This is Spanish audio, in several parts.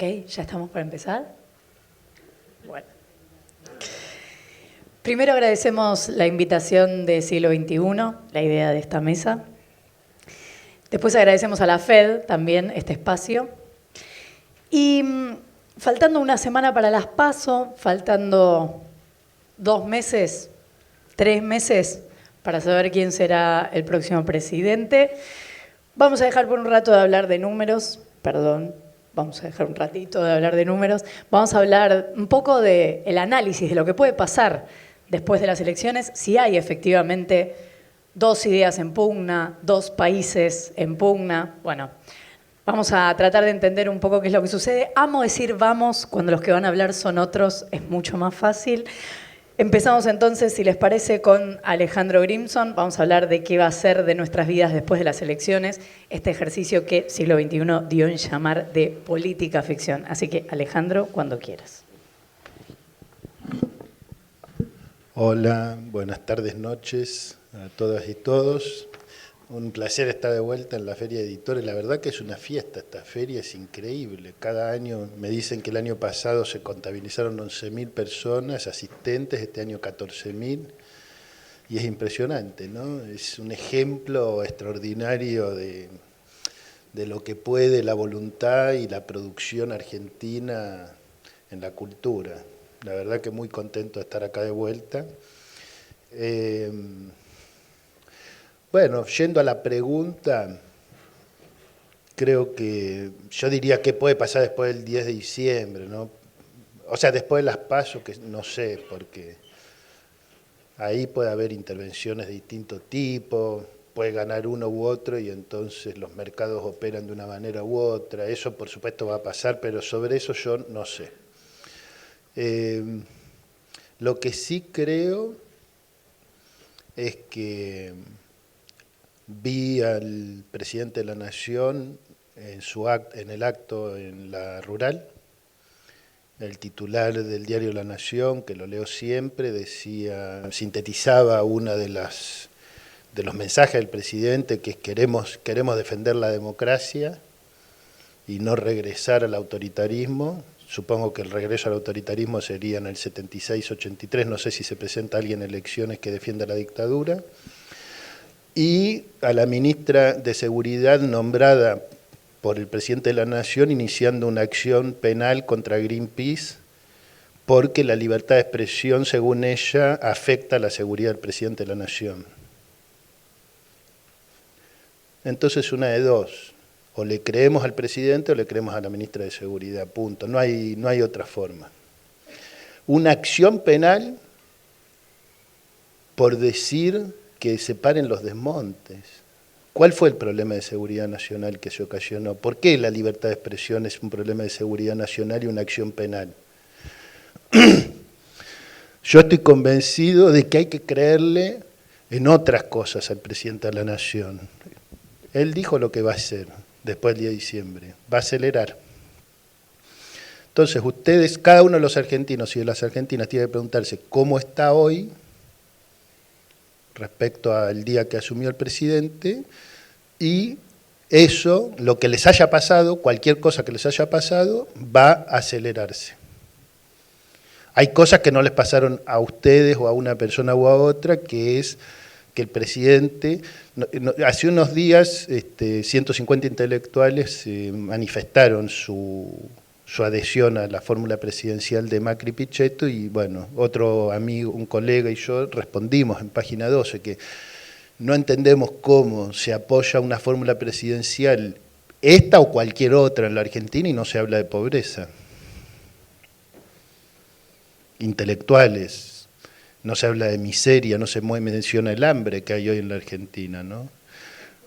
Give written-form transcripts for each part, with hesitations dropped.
Ok, ¿ya estamos para empezar? Bueno. Primero agradecemos la invitación de Siglo XXI, la idea de esta mesa. Después agradecemos a la FED también este espacio. Y faltando una semana para las PASO, faltando 2 meses, 3 meses para saber quién será el próximo presidente, vamos a dejar por un rato de hablar de números, vamos a dejar un ratito de hablar de números, vamos a hablar un poco del análisis de lo que puede pasar después de las elecciones, si hay efectivamente 2 ideas en pugna, 2 países en pugna. Bueno, vamos a tratar de entender un poco qué es lo que sucede. Amo decir vamos cuando los que van a hablar son otros, es mucho más fácil. Empezamos entonces, si les parece, con Alejandro Grimson. Vamos a hablar de qué va a ser de nuestras vidas después de las elecciones, este ejercicio que Siglo XXI dio en llamar de política ficción. Así que, Alejandro, cuando quieras. Hola, buenas tardes, noches a todas y todos. Un placer estar de vuelta en la Feria de Editores. La verdad que es una fiesta, esta feria es increíble. Cada año, me dicen que el año pasado se contabilizaron 11.000 personas asistentes, este año 14.000. Y es impresionante, ¿no? Es un ejemplo extraordinario de lo que puede la voluntad y la producción argentina en la cultura. La verdad que muy contento de estar acá de vuelta. Bueno, yendo a la pregunta, creo que yo diría qué puede pasar después del 10 de diciembre, ¿no? O sea, después de las PASO, que no sé, porque ahí puede haber intervenciones de distinto tipo, puede ganar uno u otro y entonces los mercados operan de una manera u otra. Eso por supuesto va a pasar, pero sobre eso yo no sé. Lo que sí creo es que vi al presidente de la Nación en el acto en la Rural, el titular del diario La Nación, que lo leo siempre, sintetizaba una de los mensajes del presidente, que es queremos defender la democracia y no regresar al autoritarismo. Supongo que el regreso al autoritarismo sería en el 76-83, no sé si se presenta alguien en elecciones que defienda la dictadura. Y a la ministra de Seguridad nombrada por el presidente de la Nación iniciando una acción penal contra Greenpeace porque la libertad de expresión, según ella, afecta a la seguridad del presidente de la Nación. Entonces, una de dos. O le creemos al presidente o le creemos a la ministra de Seguridad, punto. No hay otra forma. Una acción penal por decir que se paren los desmontes. ¿Cuál fue el problema de seguridad nacional que se ocasionó? ¿Por qué la libertad de expresión es un problema de seguridad nacional y una acción penal? Yo estoy convencido de que hay que creerle en otras cosas al presidente de la Nación. Él dijo lo que va a hacer después del 10 de diciembre, va a acelerar. Entonces ustedes, cada uno de los argentinos y de las argentinas tiene que preguntarse cómo está hoy respecto al día que asumió el presidente, y eso, lo que les haya pasado, cualquier cosa que les haya pasado, va a acelerarse. Hay cosas que no les pasaron a ustedes o a una persona u a otra, que es que el presidente, hace unos días 150 intelectuales manifestaron su adhesión a la fórmula presidencial de Macri Pichetto y bueno, otro amigo, un colega y yo respondimos en página 12 que no entendemos cómo se apoya una fórmula presidencial, esta o cualquier otra en la Argentina, y no se habla de pobreza. Intelectuales, no se habla de miseria, no se menciona el hambre que hay hoy en la Argentina, ¿no?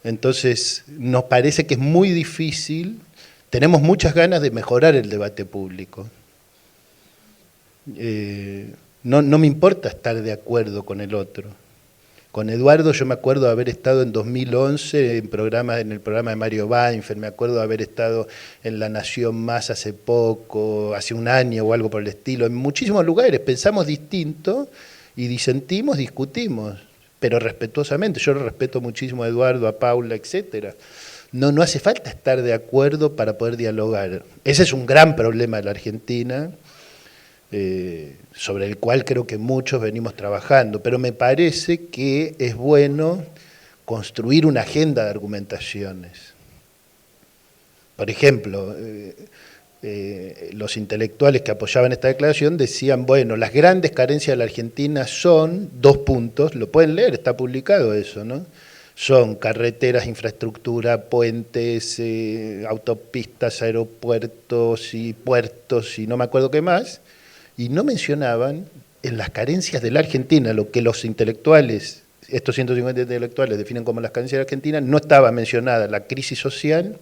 Entonces, nos parece que es muy difícil. Tenemos muchas ganas de mejorar el debate público. No me importa estar de acuerdo con el otro. Con Eduardo yo me acuerdo de haber estado en 2011 en el programa de Mario Weinfeld, me acuerdo de haber estado en La Nación Más hace poco, hace un año o algo por el estilo. En muchísimos lugares pensamos distinto y disentimos, discutimos, pero respetuosamente. Yo respeto muchísimo a Eduardo, a Paula, etcétera. no hace falta estar de acuerdo para poder dialogar. Ese es un gran problema de la Argentina, sobre el cual creo que muchos venimos trabajando, pero me parece que es bueno construir una agenda de argumentaciones. Por ejemplo, los intelectuales que apoyaban esta declaración decían, bueno, las grandes carencias de la Argentina son, 2 puntos, lo pueden leer, está publicado eso, ¿no? Son carreteras, infraestructura, puentes, autopistas, aeropuertos y puertos y no me acuerdo qué más, y no mencionaban en las carencias de la Argentina, lo que los intelectuales, estos 150 intelectuales definen como las carencias de la Argentina, no estaba mencionada la crisis social,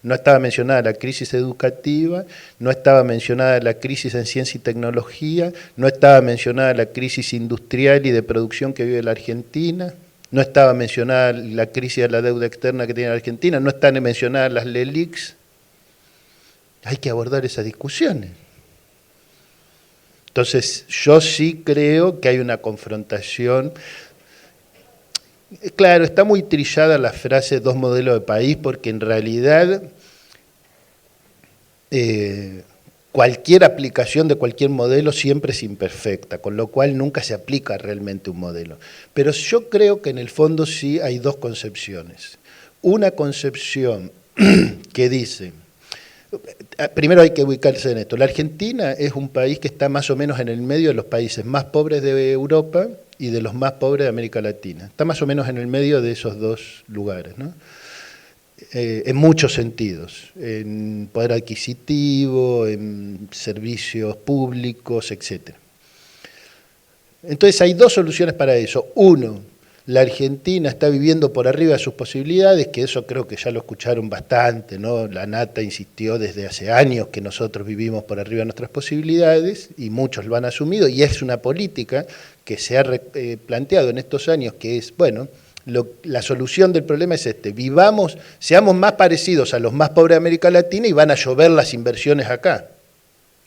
no estaba mencionada la crisis educativa, no estaba mencionada la crisis en ciencia y tecnología, no estaba mencionada la crisis industrial y de producción que vive la Argentina, no estaba mencionada la crisis de la deuda externa que tiene la Argentina, no están mencionadas las LELICs. Hay que abordar esas discusiones. Entonces, yo sí creo que hay una confrontación. Claro, está muy trillada la frase 2 modelos de país, porque en realidad cualquier aplicación de cualquier modelo siempre es imperfecta, con lo cual nunca se aplica realmente un modelo. Pero yo creo que en el fondo sí hay 2 concepciones. Una concepción que dice, primero hay que ubicarse en esto, la Argentina es un país que está más o menos en el medio de los países más pobres de Europa y de los más pobres de América Latina. Está más o menos en el medio de esos 2 lugares, ¿no? En muchos sentidos, en poder adquisitivo, en servicios públicos, etc. Entonces hay 2 soluciones para eso. Uno, la Argentina está viviendo por arriba de sus posibilidades, que eso creo que ya lo escucharon bastante, ¿no? La Nata insistió desde hace años que nosotros vivimos por arriba de nuestras posibilidades y muchos lo han asumido, y es una política que se ha planteado en estos años, que es, bueno, la solución del problema es seamos más parecidos a los más pobres de América Latina y van a llover las inversiones acá.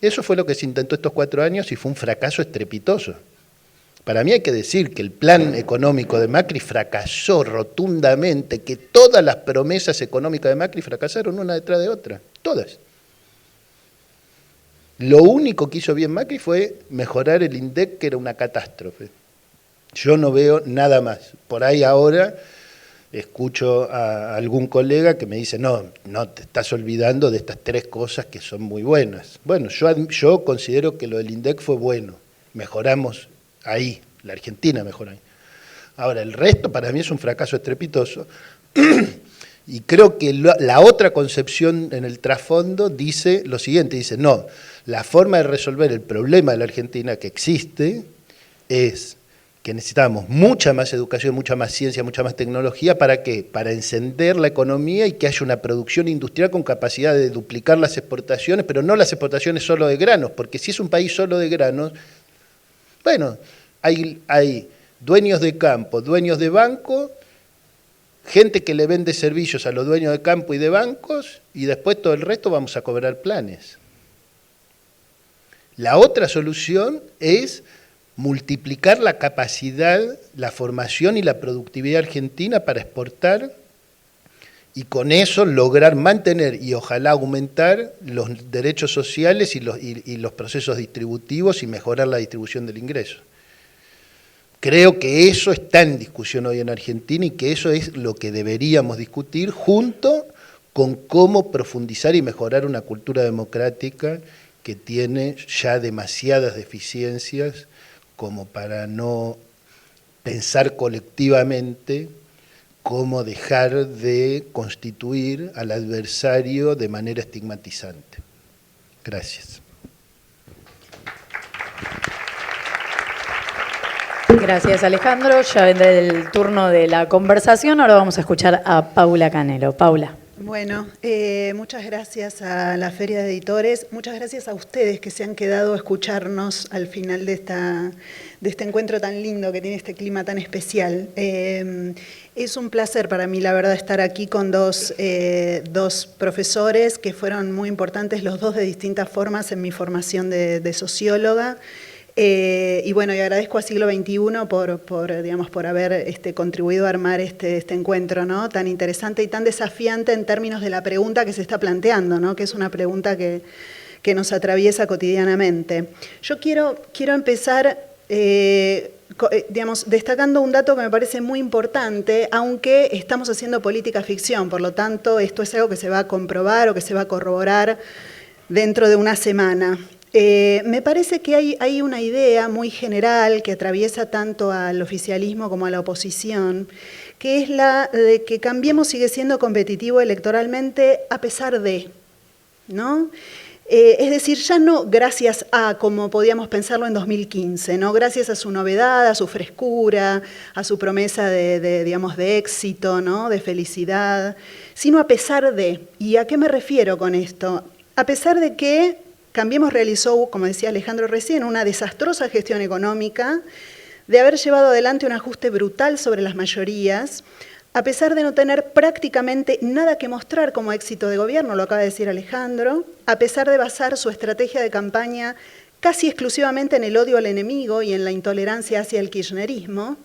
Eso fue lo que se intentó estos 4 años y fue un fracaso estrepitoso. Para mí hay que decir que el plan económico de Macri fracasó rotundamente, que todas las promesas económicas de Macri fracasaron una detrás de otra, todas. Lo único que hizo bien Macri fue mejorar el INDEC, que era una catástrofe. Yo no veo nada más. Por ahí ahora escucho a algún colega que me dice, no te estás olvidando de estas 3 cosas que son muy buenas. Bueno, yo considero que lo del INDEC fue bueno, mejoramos ahí, la Argentina mejoró ahí. Ahora, el resto para mí es un fracaso estrepitoso y creo que la otra concepción en el trasfondo dice lo siguiente, dice, no, la forma de resolver el problema de la Argentina que existe es que necesitamos mucha más educación, mucha más ciencia, mucha más tecnología, ¿para qué? Para encender la economía y que haya una producción industrial con capacidad de duplicar las exportaciones, pero no las exportaciones solo de granos, porque si es un país solo de granos, bueno, hay dueños de campo, dueños de banco, gente que le vende servicios a los dueños de campo y de bancos, y después todo el resto vamos a cobrar planes. La otra solución es multiplicar la capacidad, la formación y la productividad argentina para exportar y con eso lograr mantener y ojalá aumentar los derechos sociales y los procesos distributivos y mejorar la distribución del ingreso. Creo que eso está en discusión hoy en Argentina y que eso es lo que deberíamos discutir junto con cómo profundizar y mejorar una cultura democrática que tiene ya demasiadas deficiencias como para no pensar colectivamente cómo dejar de constituir al adversario de manera estigmatizante. Gracias. Gracias, Alejandro. Ya vendrá el turno de la conversación. Ahora vamos a escuchar a Paula Canelo. Paula. Bueno, muchas gracias a la Feria de Editores, muchas gracias a ustedes que se han quedado a escucharnos al final de este encuentro tan lindo que tiene este clima tan especial. Es un placer para mí, la verdad, estar aquí con dos profesores que fueron muy importantes, los dos de distintas formas en mi formación de socióloga. Y bueno, y agradezco a Siglo XXI por haber contribuido a armar este encuentro, ¿no?, tan interesante y tan desafiante en términos de la pregunta que se está planteando, ¿no?, que es una pregunta que nos atraviesa cotidianamente. Yo quiero empezar destacando un dato que me parece muy importante, aunque estamos haciendo política ficción, por lo tanto, esto es algo que se va a comprobar o que se va a corroborar dentro de una semana. Me parece que hay una idea muy general que atraviesa tanto al oficialismo como a la oposición, que es la de que Cambiemos sigue siendo competitivo electoralmente a pesar de, ¿no? Es decir, ya no gracias a, como podíamos pensarlo en 2015, ¿no?, gracias a su novedad, a su frescura, a su promesa de éxito, ¿no?, de felicidad, sino a pesar de. ¿Y a qué me refiero con esto? A pesar de que Cambiemos realizó, como decía Alejandro recién, una desastrosa gestión económica, de haber llevado adelante un ajuste brutal sobre las mayorías, a pesar de no tener prácticamente nada que mostrar como éxito de gobierno, lo acaba de decir Alejandro, a pesar de basar su estrategia de campaña casi exclusivamente en el odio al enemigo y en la intolerancia hacia el kirchnerismo,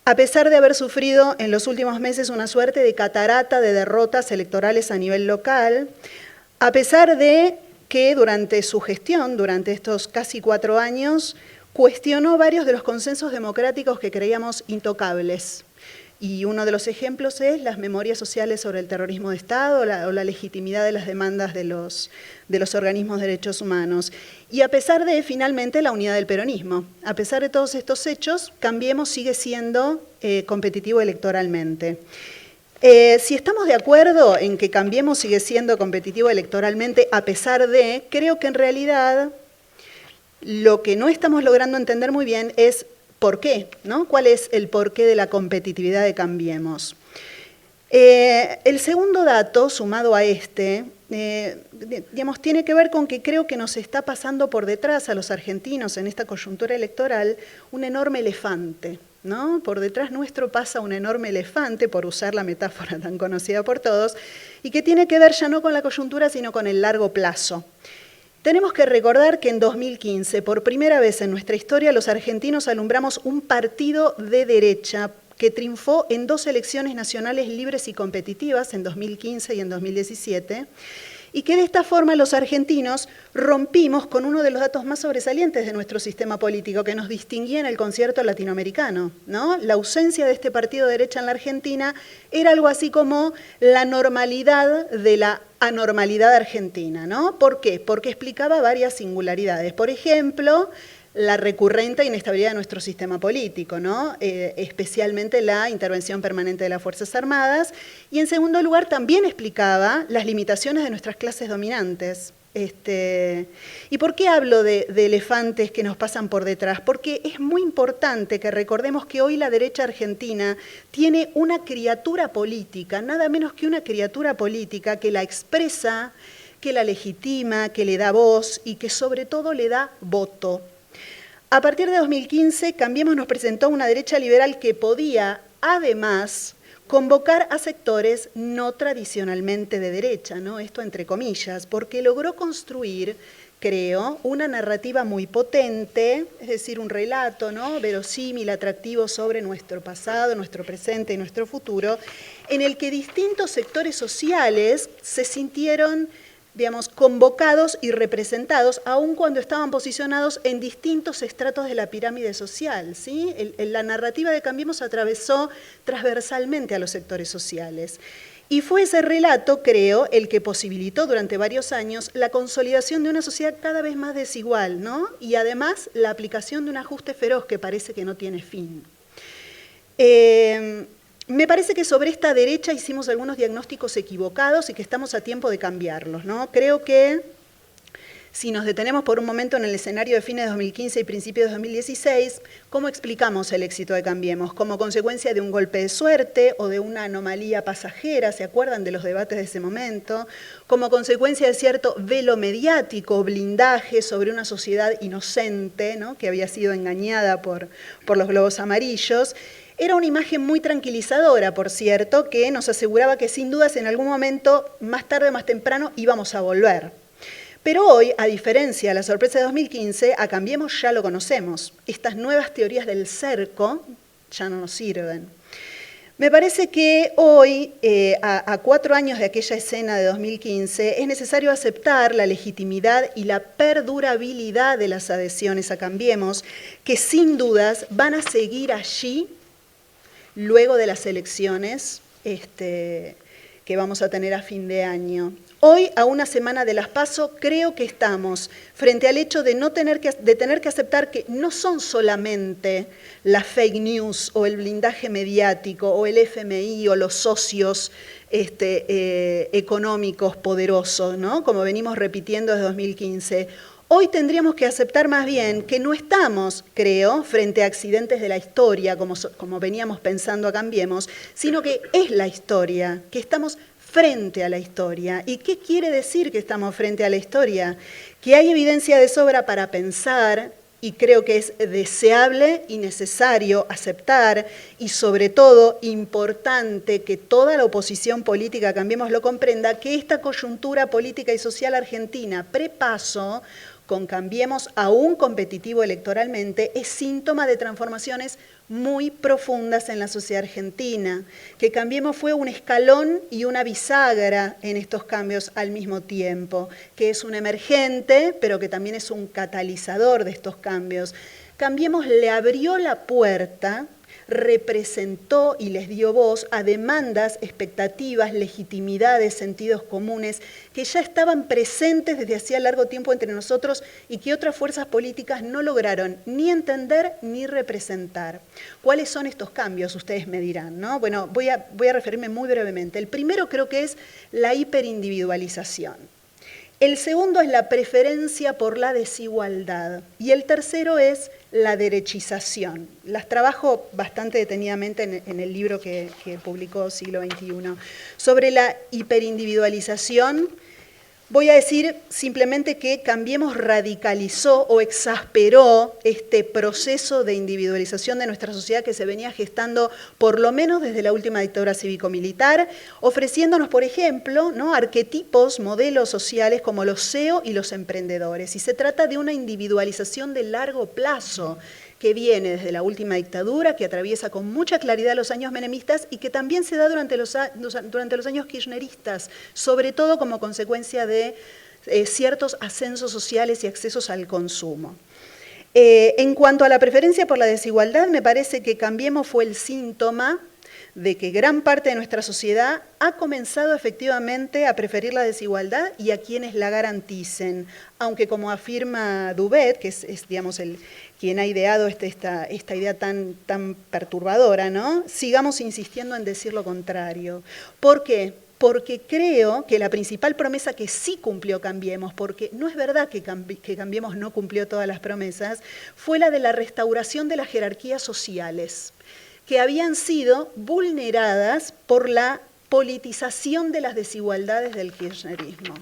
a pesar de haber sufrido en los últimos meses una suerte de catarata de derrotas electorales a nivel local, a pesar de que durante su gestión, durante estos casi 4 años, cuestionó varios de los consensos democráticos que creíamos intocables. Y uno de los ejemplos es las memorias sociales sobre el terrorismo de Estado o la legitimidad de las demandas de los organismos de derechos humanos. Y a pesar de, finalmente, la unidad del peronismo. A pesar de todos estos hechos, Cambiemos sigue siendo competitivo electoralmente. Si estamos de acuerdo en que Cambiemos sigue siendo competitivo electoralmente a pesar de, creo que en realidad lo que no estamos logrando entender muy bien es por qué, ¿no? ¿Cuál es el porqué de la competitividad de Cambiemos? El segundo dato, sumado a tiene que ver con que creo que nos está pasando por detrás a los argentinos en esta coyuntura electoral un enorme elefante, ¿no? Por detrás nuestro pasa un enorme elefante, por usar la metáfora tan conocida por todos, y que tiene que ver ya no con la coyuntura, sino con el largo plazo. Tenemos que recordar que en 2015, por primera vez en nuestra historia, los argentinos alumbramos un partido de derecha que triunfó en 2 elecciones nacionales libres y competitivas, en 2015 y en 2017, y que de esta forma los argentinos rompimos con uno de los datos más sobresalientes de nuestro sistema político, que nos distinguía en el concierto latinoamericano, ¿no? La ausencia de este partido de derecha en la Argentina era algo así como la normalidad de la anormalidad argentina, ¿no? ¿Por qué? Porque explicaba varias singularidades. Por ejemplo, la recurrente inestabilidad de nuestro sistema político, ¿no? Especialmente la intervención permanente de las Fuerzas Armadas, y en segundo lugar también explicaba las limitaciones de nuestras clases dominantes. ¿Y por qué hablo de elefantes que nos pasan por detrás? Porque es muy importante que recordemos que hoy la derecha argentina tiene una criatura política, nada menos que una criatura política que la expresa, que la legitima, que le da voz y que sobre todo le da voto. A partir de 2015, Cambiemos nos presentó una derecha liberal que podía, además, convocar a sectores no tradicionalmente de derecha, ¿no? Esto entre comillas, porque logró construir, creo, una narrativa muy potente, es decir, un relato, ¿no?, verosímil, atractivo sobre nuestro pasado, nuestro presente y nuestro futuro, en el que distintos sectores sociales se sintieron, digamos, convocados y representados, aun cuando estaban posicionados en distintos estratos de la pirámide social, ¿sí? La narrativa de Cambiemos atravesó transversalmente a los sectores sociales. Y fue ese relato, creo, el que posibilitó durante varios años la consolidación de una sociedad cada vez más desigual, ¿no? Y además la aplicación de un ajuste feroz que parece que no tiene fin. Me parece que sobre esta derecha hicimos algunos diagnósticos equivocados y que estamos a tiempo de cambiarlos, ¿no? Creo que si nos detenemos por un momento en el escenario de fines de 2015 y principios de 2016, ¿cómo explicamos el éxito de Cambiemos? ¿Como consecuencia de un golpe de suerte o de una anomalía pasajera? ¿Se acuerdan de los debates de ese momento? ¿Como consecuencia de cierto velo mediático, blindaje sobre una sociedad inocente, ¿no?, que había sido engañada por los globos amarillos? Era una imagen muy tranquilizadora, por cierto, que nos aseguraba que sin dudas en algún momento, más tarde o más temprano, íbamos a volver. Pero hoy, a diferencia de la sorpresa de 2015, a Cambiemos ya lo conocemos. Estas nuevas teorías del cerco ya no nos sirven. Me parece que hoy, a 4 años de aquella escena de 2015, es necesario aceptar la legitimidad y la perdurabilidad de las adhesiones a Cambiemos, que sin dudas van a seguir allí luego de las elecciones que vamos a tener a fin de año. Hoy, a una semana de las PASO, creo que estamos frente al hecho de tener que aceptar que no son solamente las fake news o el blindaje mediático o el FMI o los socios económicos poderosos, ¿no? Como venimos repitiendo desde 2015. Hoy tendríamos que aceptar más bien que no estamos, creo, frente a accidentes de la historia, como veníamos pensando a Cambiemos, sino que es la historia, que estamos frente a la historia. ¿Y qué quiere decir que estamos frente a la historia? Que hay evidencia de sobra para pensar, y creo que es deseable y necesario aceptar, y sobre todo importante que toda la oposición política, Cambiemos, lo comprenda, que esta coyuntura política y social argentina prepaso, con Cambiemos aún competitivo electoralmente, es síntoma de transformaciones muy profundas en la sociedad argentina, que Cambiemos fue un escalón y una bisagra en estos cambios al mismo tiempo, que es un emergente, pero que también es un catalizador de estos cambios. Cambiemos le abrió la puerta, representó y les dio voz a demandas, expectativas, legitimidades, sentidos comunes que ya estaban presentes desde hacía largo tiempo entre nosotros y que otras fuerzas políticas no lograron ni entender ni representar. ¿Cuáles son estos cambios? Ustedes me dirán, ¿no? Bueno, voy a referirme muy brevemente. El primero creo que es la hiperindividualización. El segundo es la preferencia por la desigualdad. Y el tercero es la derechización. Las trabajo bastante detenidamente en el libro que publicó Siglo XXI. Sobre la hiperindividualización, voy a decir simplemente que Cambiemos radicalizó o exasperó este proceso de individualización de nuestra sociedad que se venía gestando por lo menos desde la última dictadura cívico-militar, ofreciéndonos, por ejemplo, ¿no?, arquetipos, modelos sociales como los CEO y los emprendedores. Y se trata de una individualización de largo plazo que viene desde la última dictadura, que atraviesa con mucha claridad los años menemistas y que también se da durante los años kirchneristas, sobre todo como consecuencia de ciertos ascensos sociales y accesos al consumo. En cuanto a la preferencia por la desigualdad, me parece que Cambiemos fue el síntoma de que gran parte de nuestra sociedad ha comenzado efectivamente a preferir la desigualdad y a quienes la garanticen, aunque como afirma Dubet, que es digamos, quien ha ideado esta idea tan perturbadora, ¿no?, sigamos insistiendo en decir lo contrario. ¿Por qué? Porque creo que la principal promesa que sí cumplió Cambiemos, porque no es verdad que Cambiemos no cumplió todas las promesas, fue la de la restauración de las jerarquías sociales, que habían sido vulneradas por la politización de las desigualdades del kirchnerismo.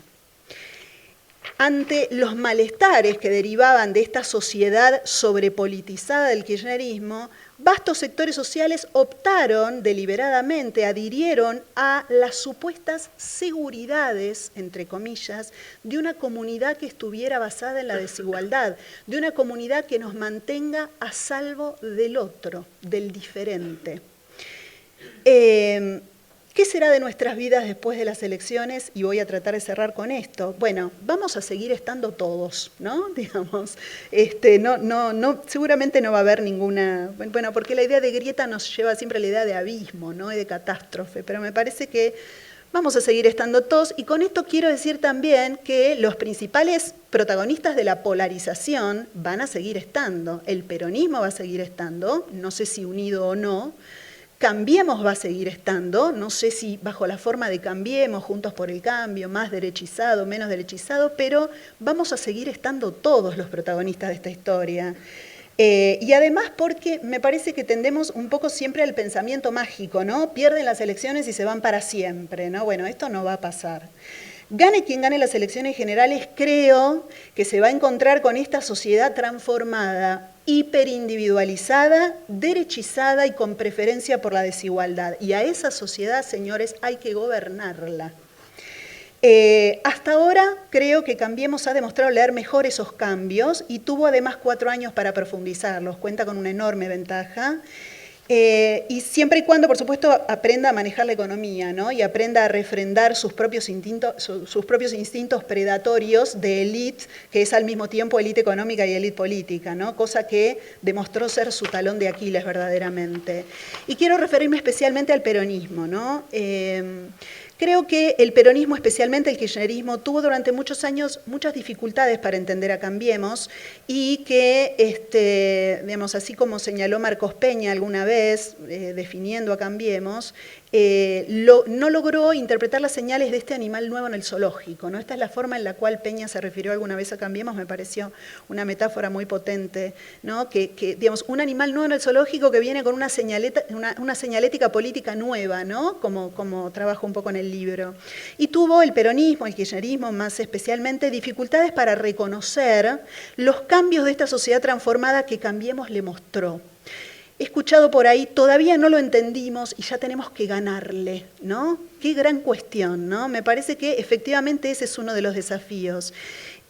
Ante los malestares que derivaban de esta sociedad sobrepolitizada del kirchnerismo, vastos sectores sociales optaron deliberadamente, adhirieron a las supuestas seguridades, entre comillas, de una comunidad que estuviera basada en la desigualdad, de una comunidad que nos mantenga a salvo del otro, del diferente. ¿Qué será de nuestras vidas después de las elecciones? Y voy a tratar de cerrar con esto. Bueno, vamos a seguir estando todos, ¿no? Digamos, seguramente no va a haber ninguna... Bueno, porque la idea de grieta nos lleva siempre a la idea de abismo, ¿no?, y de catástrofe, pero me parece que vamos a seguir estando todos, y con esto quiero decir también que los principales protagonistas de la polarización van a seguir estando. El peronismo va a seguir estando, no sé si unido o no. Cambiemos va a seguir estando, no sé si bajo la forma de Cambiemos, Juntos por el Cambio, más derechizado, menos derechizado, pero vamos a seguir estando todos los protagonistas de esta historia. Y además porque me parece que tendemos un poco siempre al pensamiento mágico, ¿no? Pierden las elecciones y se van para siempre, ¿no? Bueno, esto no va a pasar. Gane quien gane las elecciones generales, creo que se va a encontrar con esta sociedad transformada, hiperindividualizada, derechizada y con preferencia por la desigualdad. Y a esa sociedad, señores, hay que gobernarla. Hasta ahora creo que Cambiemos ha demostrado leer mejor esos cambios y tuvo además 4 años para profundizarlos, cuenta con una enorme ventaja. Y siempre y cuando, por supuesto, aprenda a manejar la economía, ¿no? Y aprenda a refrendar sus propios instintos predatorios de élite, que es al mismo tiempo élite económica y élite política, ¿no? Cosa que demostró ser su talón de Aquiles verdaderamente. Y quiero referirme especialmente al peronismo, ¿no? Creo que el peronismo, especialmente el kirchnerismo, tuvo durante muchos años muchas dificultades para entender a Cambiemos y que, digamos, así como señaló Marcos Peña alguna vez, definiendo a Cambiemos, no logró interpretar las señales de este animal nuevo en el zoológico, ¿no? Esta es la forma en la cual Peña se refirió alguna vez a Cambiemos, me pareció una metáfora muy potente, ¿no? Que digamos, un animal nuevo en el zoológico que viene con una señalética política nueva, ¿no? Como trabajo un poco en el libro. Y tuvo el peronismo, el kirchnerismo más especialmente, dificultades para reconocer los cambios de esta sociedad transformada que Cambiemos le mostró. He escuchado por ahí, todavía no lo entendimos y ya tenemos que ganarle, ¿no? Qué gran cuestión, ¿no? Me parece que efectivamente ese es uno de los desafíos.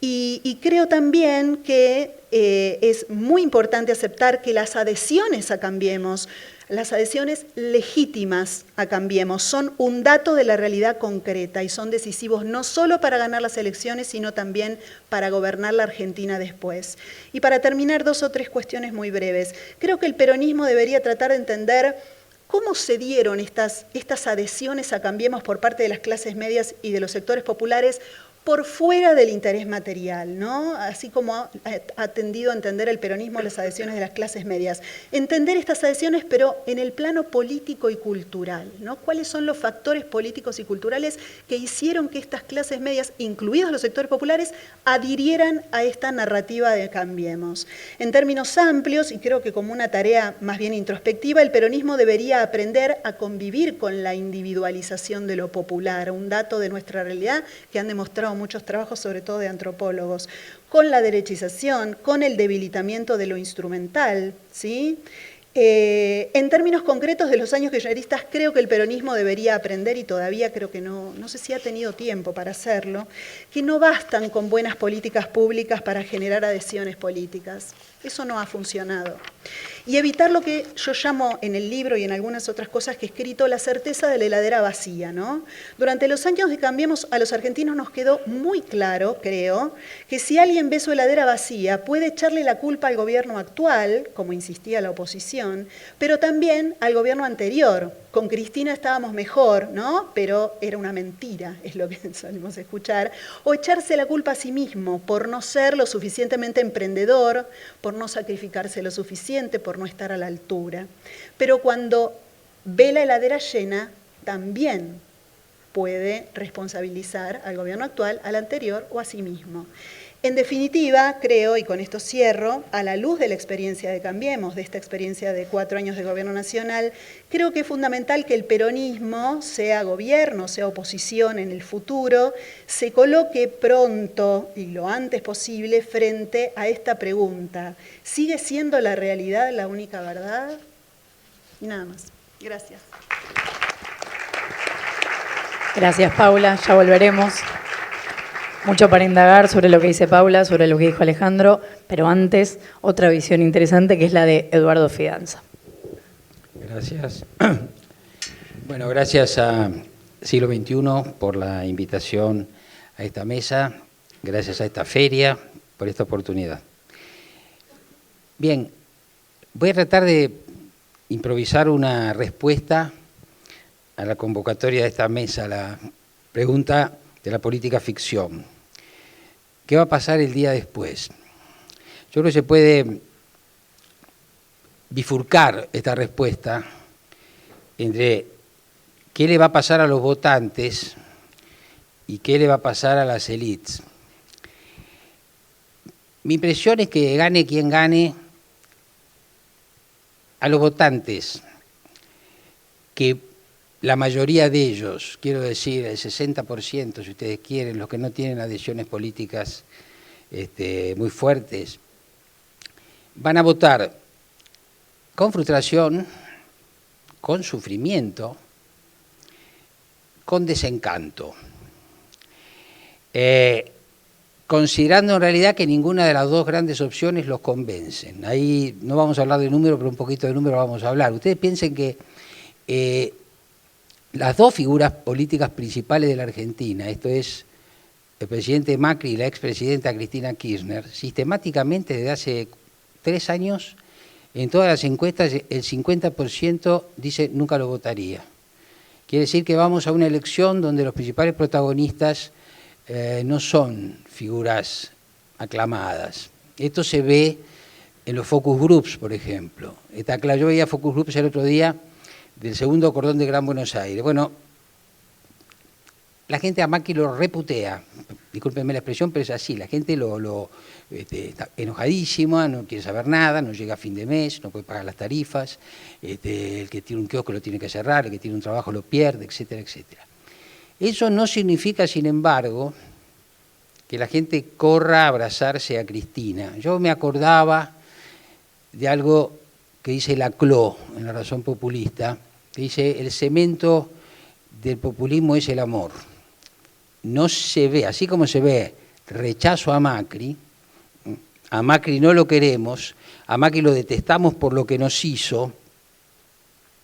Y creo también que es muy importante aceptar que las adhesiones a Cambiemos, las adhesiones legítimas a Cambiemos, son un dato de la realidad concreta y son decisivos no solo para ganar las elecciones, sino también para gobernar la Argentina después. Y para terminar, 2 o 3 cuestiones muy breves. Creo que el peronismo debería tratar de entender cómo se dieron estas adhesiones a Cambiemos por parte de las clases medias y de los sectores populares por fuera del interés material, ¿no? Así como ha tendido a entender el peronismo las adhesiones de las clases medias. Entender estas adhesiones, pero en el plano político y cultural, ¿no? ¿Cuáles son los factores políticos y culturales que hicieron que estas clases medias, incluidos los sectores populares, adhirieran a esta narrativa de Cambiemos? En términos amplios, y creo que como una tarea más bien introspectiva, el peronismo debería aprender a convivir con la individualización de lo popular, un dato de nuestra realidad que han demostrado muchos trabajos, sobre todo de antropólogos, con la derechización, con el debilitamiento de lo instrumental, ¿sí? En términos concretos de los años kirchneristas, creo que el peronismo debería aprender, y todavía creo que no sé si ha tenido tiempo para hacerlo, que no bastan con buenas políticas públicas para generar adhesiones políticas. Eso no ha funcionado. Y evitar lo que yo llamo en el libro y en algunas otras cosas que he escrito, la certeza de la heladera vacía, ¿no? Durante los años de Cambiemos, a los argentinos nos quedó muy claro, creo, que si alguien ve su heladera vacía, puede echarle la culpa al gobierno actual, como insistía la oposición, pero también al gobierno anterior. Con Cristina estábamos mejor, ¿no? Pero era una mentira, es lo que solemos escuchar. O echarse la culpa a sí mismo por no ser lo suficientemente emprendedor, por no sacrificarse lo suficiente, por no estar a la altura. Pero cuando ve la heladera llena, también puede responsabilizar al gobierno actual, al anterior o a sí mismo. En definitiva, creo, y con esto cierro, a la luz de la experiencia de Cambiemos, de esta experiencia de 4 años de gobierno nacional, creo que es fundamental que el peronismo, sea gobierno, sea oposición en el futuro, se coloque pronto y lo antes posible frente a esta pregunta. ¿Sigue siendo la realidad la única verdad? Y nada más. Gracias. Gracias, Paula. Ya volveremos. Mucho para indagar sobre lo que dice Paula, sobre lo que dijo Alejandro, pero antes otra visión interesante que es la de Eduardo Fidanza. Gracias. Bueno, gracias a Siglo XXI por la invitación a esta mesa, gracias a esta feria por esta oportunidad. Bien, voy a tratar de improvisar una respuesta a la convocatoria de esta mesa, la pregunta de la política ficción. ¿Qué va a pasar el día después? Yo creo que se puede bifurcar esta respuesta entre qué le va a pasar a los votantes y qué le va a pasar a las élites. Mi impresión es que gane quien gane, a los votantes, que la mayoría de ellos, quiero decir el 60%, si ustedes quieren, los que no tienen adhesiones políticas muy fuertes, van a votar con frustración, con sufrimiento, con desencanto. considerando en realidad que ninguna de las dos grandes opciones los convencen. Ahí no vamos a hablar de número, pero un poquito de número vamos a hablar. Ustedes piensen que las dos figuras políticas principales de la Argentina, esto es el presidente Macri y la expresidenta Cristina Kirchner, sistemáticamente desde hace 3 años, en todas las encuestas, el 50% dice nunca lo votaría. Quiere decir que vamos a una elección donde los principales protagonistas no son figuras aclamadas. Esto se ve en los focus groups, por ejemplo. Está claro, yo veía focus groups el otro día del segundo cordón de Gran Buenos Aires. Bueno, la gente a Macri lo reputea, discúlpenme la expresión, pero es así, la gente está enojadísima, no quiere saber nada, no llega a fin de mes, no puede pagar las tarifas, el que tiene un kiosco lo tiene que cerrar, el que tiene un trabajo lo pierde, etcétera, etcétera. Eso no significa, sin embargo, que la gente corra a abrazarse a Cristina. Yo me acordaba de algo que dice Laclau en La Razón Populista, que dice: el cemento del populismo es el amor. No se ve, así como se ve rechazo a Macri no lo queremos, a Macri lo detestamos por lo que nos hizo,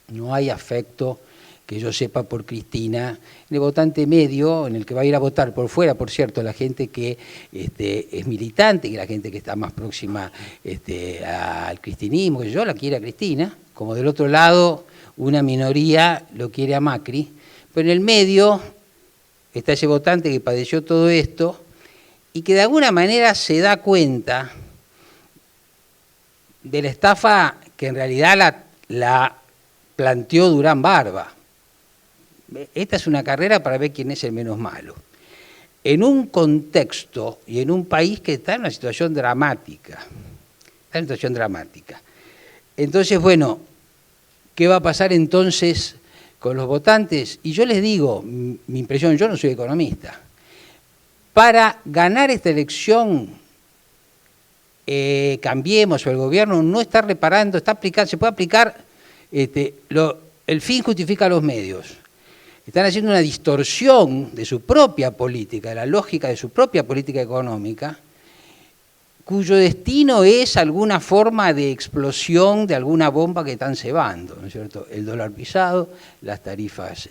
no hay afecto que yo sepa por Cristina, en el votante medio, en el que va a ir a votar por fuera, por cierto, la gente que es militante, que la gente que está más próxima al cristinismo, que yo la quiere a Cristina, como del otro lado una minoría lo quiere a Macri, pero en el medio está ese votante que padeció todo esto y que de alguna manera se da cuenta de la estafa que en realidad la planteó Durán Barba. Esta es una carrera para ver quién es el menos malo. En un contexto y en un país que está en una situación dramática. Está en una situación dramática. Entonces, bueno, ¿qué va a pasar entonces con los votantes? Y yo les digo, mi impresión, yo no soy economista. Para ganar esta elección, Cambiemos o el gobierno no está reparando, se puede aplicar, el fin justifica los medios. Están haciendo una distorsión de su propia política, de la lógica de su propia política económica, cuyo destino es alguna forma de explosión de alguna bomba que están cebando, ¿no es cierto? El dólar pisado, las tarifas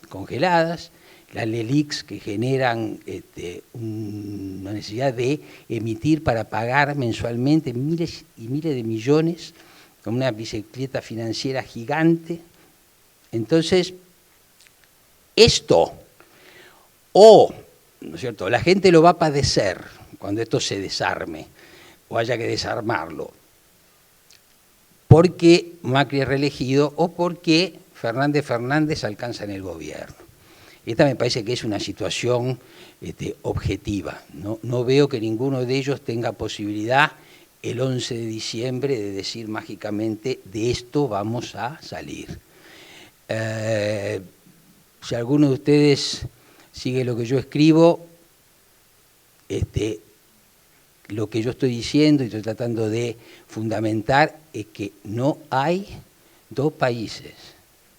congeladas, las LELIQs que generan una necesidad de emitir para pagar mensualmente miles y miles de millones, con una bicicleta financiera gigante. Entonces, esto, ¿no es cierto?, la gente lo va a padecer cuando esto se desarme o haya que desarmarlo, porque Macri es reelegido o porque Fernández alcanza en el gobierno. Esta me parece que es una situación objetiva. No veo que ninguno de ellos tenga posibilidad el 11 de diciembre de decir mágicamente de esto vamos a salir. Si alguno de ustedes sigue lo que yo escribo, lo que yo estoy diciendo y estoy tratando de fundamentar es que no hay dos países.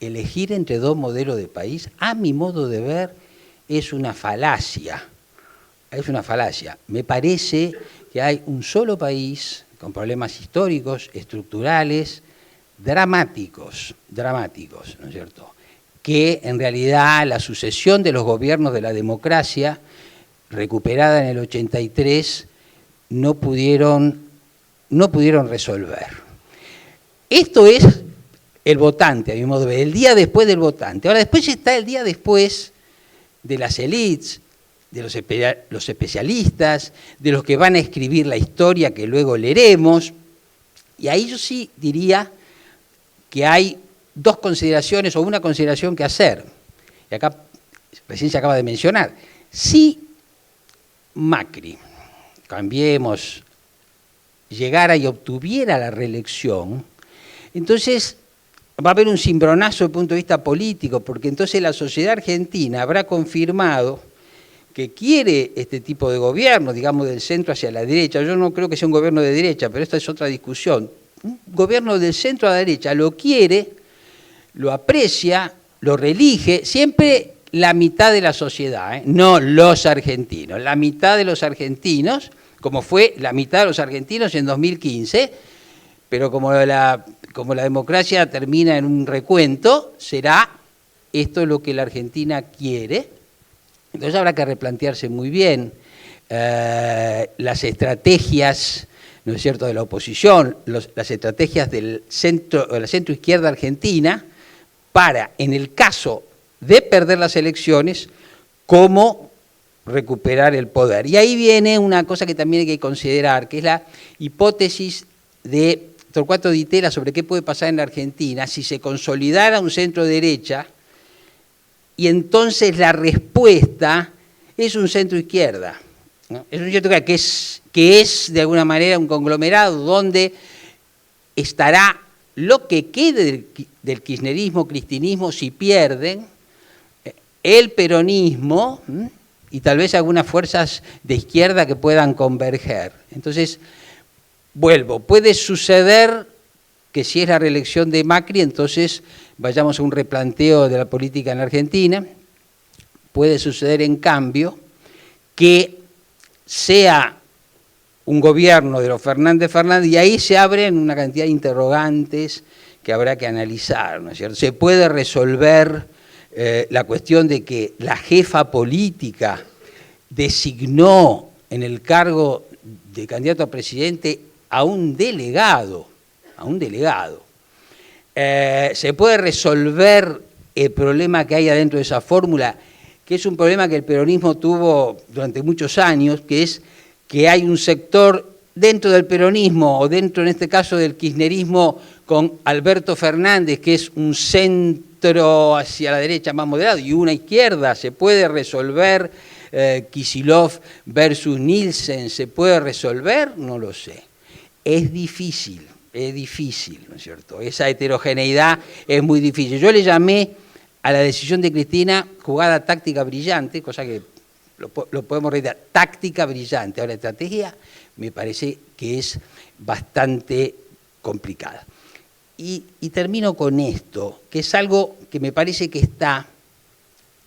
Elegir entre dos modelos de país, a mi modo de ver, es una falacia. Es una falacia. Me parece que hay un solo país con problemas históricos, estructurales, dramáticos, ¿no es cierto?, que en realidad la sucesión de los gobiernos de la democracia, recuperada en el 83, no pudieron resolver. Esto es el votante, a mi modo de ver, el día después del votante. Ahora, después está el día después de las élites, de los especialistas, de los que van a escribir la historia que luego leeremos, y ahí yo sí diría que hay dos consideraciones o una consideración que hacer, y acá recién se acaba de mencionar. Si Macri, Cambiemos, llegara y obtuviera la reelección, entonces va a haber un cimbronazo desde el punto de vista político, porque entonces la sociedad argentina habrá confirmado que quiere este tipo de gobierno, digamos del centro hacia la derecha. Yo no creo que sea un gobierno de derecha, pero esta es otra discusión. Un gobierno del centro a la derecha lo quiere, lo aprecia, lo reelige, siempre la mitad de la sociedad, no los argentinos, la mitad de los argentinos, como fue la mitad de los argentinos en 2015, pero como la democracia termina en un recuento, será esto lo que la Argentina quiere. Entonces habrá que replantearse muy bien las estrategias, ¿no es cierto?, de la oposición, las estrategias de la centro-izquierda argentina para, en el caso de perder las elecciones, cómo recuperar el poder. Y ahí viene una cosa que también hay que considerar, que es la hipótesis de Torcuato Di Tella sobre qué puede pasar en la Argentina si se consolidara un centro-derecha y entonces la respuesta es un centro-izquierda, ¿no? Es un centro que es de alguna manera un conglomerado donde estará lo que quede del kirchnerismo, cristinismo, si pierden, el peronismo y tal vez algunas fuerzas de izquierda que puedan converger. Entonces, vuelvo, puede suceder que si es la reelección de Macri, entonces vayamos a un replanteo de la política en la Argentina. Puede suceder, en cambio, que sea un gobierno de los Fernández y ahí se abren una cantidad de interrogantes que habrá que analizar, ¿no es cierto? Se puede resolver la cuestión de que la jefa política designó en el cargo de candidato a presidente a un delegado. Se puede resolver el problema que hay adentro de esa fórmula, que es un problema que el peronismo tuvo durante muchos años, que es que hay un sector dentro del peronismo, o dentro, en este caso, del kirchnerismo, con Alberto Fernández, que es un centro hacia la derecha más moderado, y una izquierda. Se puede resolver Kicillof versus Nielsen, ¿se puede resolver? No lo sé. Es difícil, ¿no es cierto? Esa heterogeneidad es muy difícil. Yo le llamé a la decisión de Cristina jugada táctica brillante, cosa que lo podemos reiterar, táctica brillante. Ahora, la estrategia me parece que es bastante complicada. Y termino con esto, que es algo que me parece que está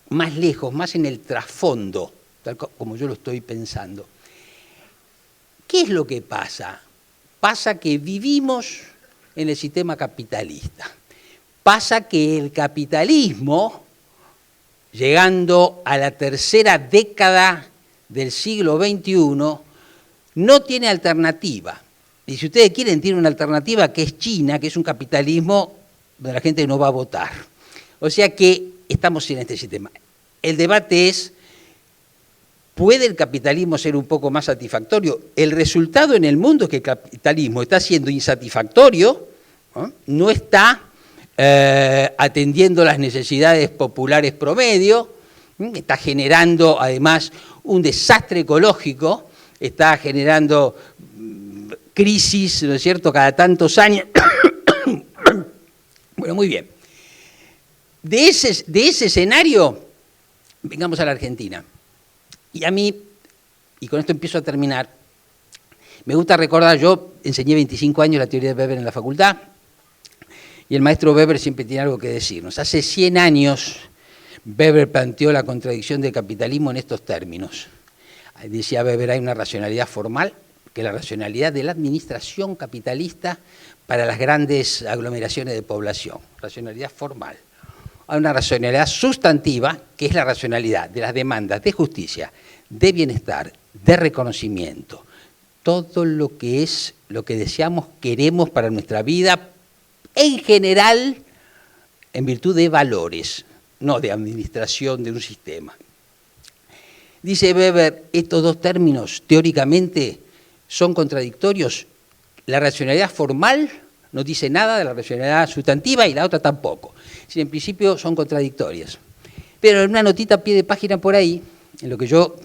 más lejos, más en el trasfondo, tal como yo lo estoy pensando. ¿Qué es lo que pasa? Pasa que vivimos en el sistema capitalista. Pasa que el capitalismo, llegando a la tercera década del siglo XXI, no tiene alternativa. Y si ustedes quieren, tiene una alternativa que es China, que es un capitalismo donde la gente no va a votar. O sea que estamos en este sistema. El debate es, ¿puede el capitalismo ser un poco más satisfactorio? El resultado en el mundo es que el capitalismo está siendo insatisfactorio, no está atendiendo las necesidades populares promedio, está generando además un desastre ecológico, está generando crisis, ¿no es cierto?, cada tantos años. Bueno, muy bien. De ese escenario, vengamos a la Argentina. Y a mí, y con esto empiezo a terminar, me gusta recordar, yo enseñé 25 años la teoría de Weber en la facultad, y el maestro Weber siempre tiene algo que decirnos. Hace 100 años, Weber planteó la contradicción del capitalismo en estos términos. Decía Weber, hay una racionalidad formal, que es la racionalidad de la administración capitalista para las grandes aglomeraciones de población. Racionalidad formal. Hay una racionalidad sustantiva, que es la racionalidad de las demandas de justicia, de bienestar, de reconocimiento. Todo lo que es, lo que deseamos, queremos para nuestra vida, en general, en virtud de valores, no de administración de un sistema. Dice Weber, estos dos términos teóricamente son contradictorios. La racionalidad formal no dice nada de la racionalidad sustantiva y la otra tampoco. Si en principio son contradictorias. Pero en una notita a pie de página por ahí, en lo que yo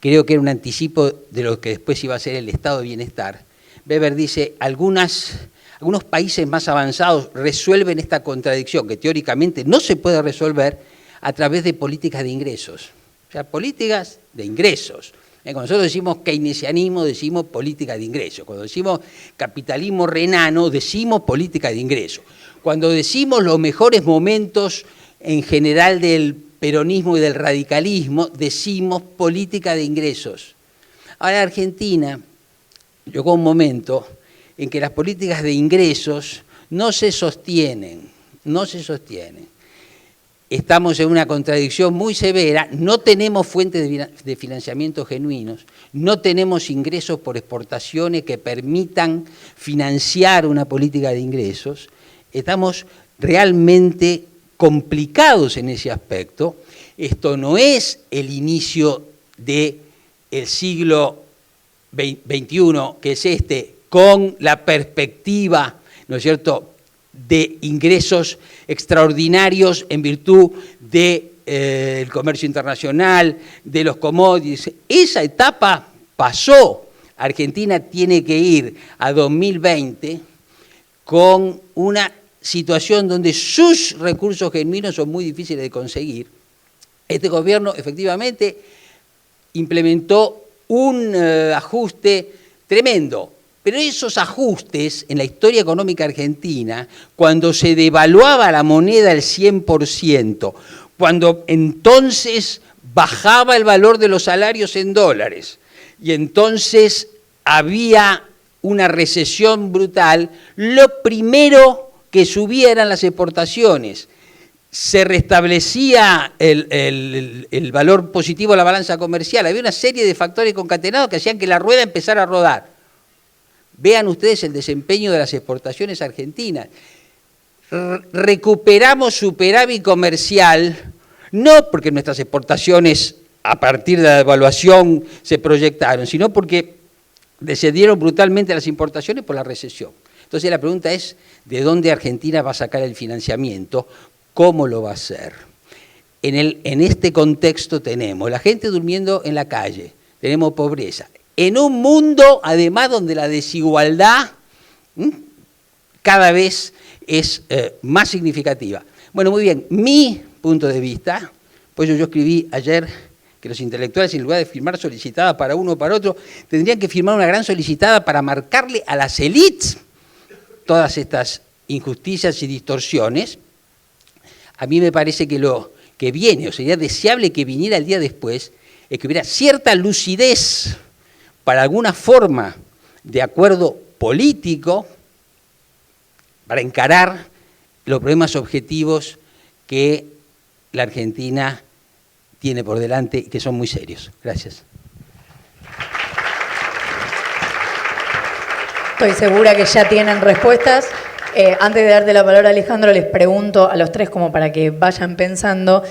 creo que era un anticipo de lo que después iba a ser el estado de bienestar, Weber dice, algunos países más avanzados resuelven esta contradicción, que teóricamente no se puede resolver a través de políticas de ingresos. O sea, políticas de ingresos. Cuando nosotros decimos keynesianismo, decimos política de ingresos. Cuando decimos capitalismo renano, decimos política de ingresos. Cuando decimos los mejores momentos en general del peronismo y del radicalismo decimos política de ingresos. Ahora Argentina llegó un momento en que las políticas de ingresos no se sostienen. Estamos en una contradicción muy severa, no tenemos fuentes de financiamiento genuinos, no tenemos ingresos por exportaciones que permitan financiar una política de ingresos, estamos realmente complicados en ese aspecto. Esto no es el inicio del siglo XXI, que es con la perspectiva, ¿no es cierto?, de ingresos extraordinarios en virtud del comercio internacional, de los commodities. Esa etapa pasó. Argentina tiene que ir a 2020 con una situación donde sus recursos genuinos son muy difíciles de conseguir. Este gobierno efectivamente implementó un ajuste tremendo. Pero esos ajustes en la historia económica argentina, cuando se devaluaba la moneda el 100%, cuando entonces bajaba el valor de los salarios en dólares y entonces había una recesión brutal, lo primero que subía eran las exportaciones. Se restablecía el valor positivo de la balanza comercial. Había una serie de factores concatenados que hacían que la rueda empezara a rodar. Vean ustedes el desempeño de las exportaciones argentinas. Recuperamos superávit comercial, no porque nuestras exportaciones a partir de la devaluación se proyectaron, sino porque descendieron brutalmente las importaciones por la recesión. Entonces la pregunta es, ¿de dónde Argentina va a sacar el financiamiento? ¿Cómo lo va a hacer? En este contexto tenemos la gente durmiendo en la calle, tenemos pobreza. En un mundo, además, donde la desigualdad cada vez es más significativa. Bueno, muy bien, mi punto de vista, pues yo escribí ayer que los intelectuales, en lugar de firmar solicitada para uno o para otro, tendrían que firmar una gran solicitada para marcarle a las élites todas estas injusticias y distorsiones. A mí me parece que lo que viene, o sería deseable que viniera el día después, es que hubiera cierta lucidez para alguna forma de acuerdo político para encarar los problemas objetivos que la Argentina tiene por delante y que son muy serios. Gracias. Estoy segura que ya tienen respuestas. Antes de darte la palabra, Alejandro, les pregunto a los tres como para que vayan pensando.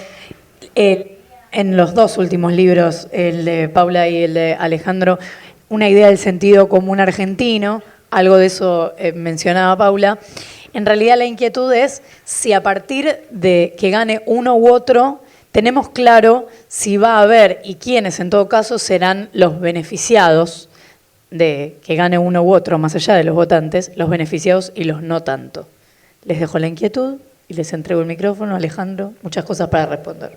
En los dos últimos libros, el de Paula y el de Alejandro, una idea del sentido común argentino, algo de eso mencionaba Paula. En realidad la inquietud es si a partir de que gane uno u otro, tenemos claro si va a haber y quiénes en todo caso serán los beneficiados de que gane uno u otro, más allá de los votantes, los beneficiados y los no tanto. Les dejo la inquietud y les entrego el micrófono, Alejandro, muchas cosas para responder.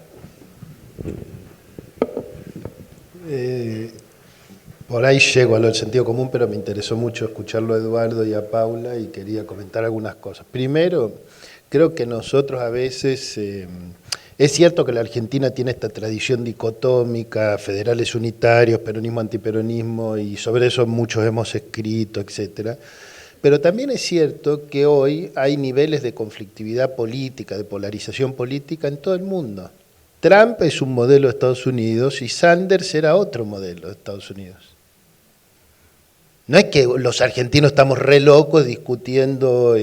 Por ahí llego al sentido común, pero me interesó mucho escucharlo a Eduardo y a Paula y quería comentar algunas cosas. Primero, creo que nosotros a veces, es cierto que la Argentina tiene esta tradición dicotómica, federales unitarios, peronismo, antiperonismo, y sobre eso muchos hemos escrito, etcétera. Pero también es cierto que hoy hay niveles de conflictividad política, de polarización política en todo el mundo. Trump es un modelo de Estados Unidos y Sanders era otro modelo de Estados Unidos. No es que los argentinos estamos re locos discutiendo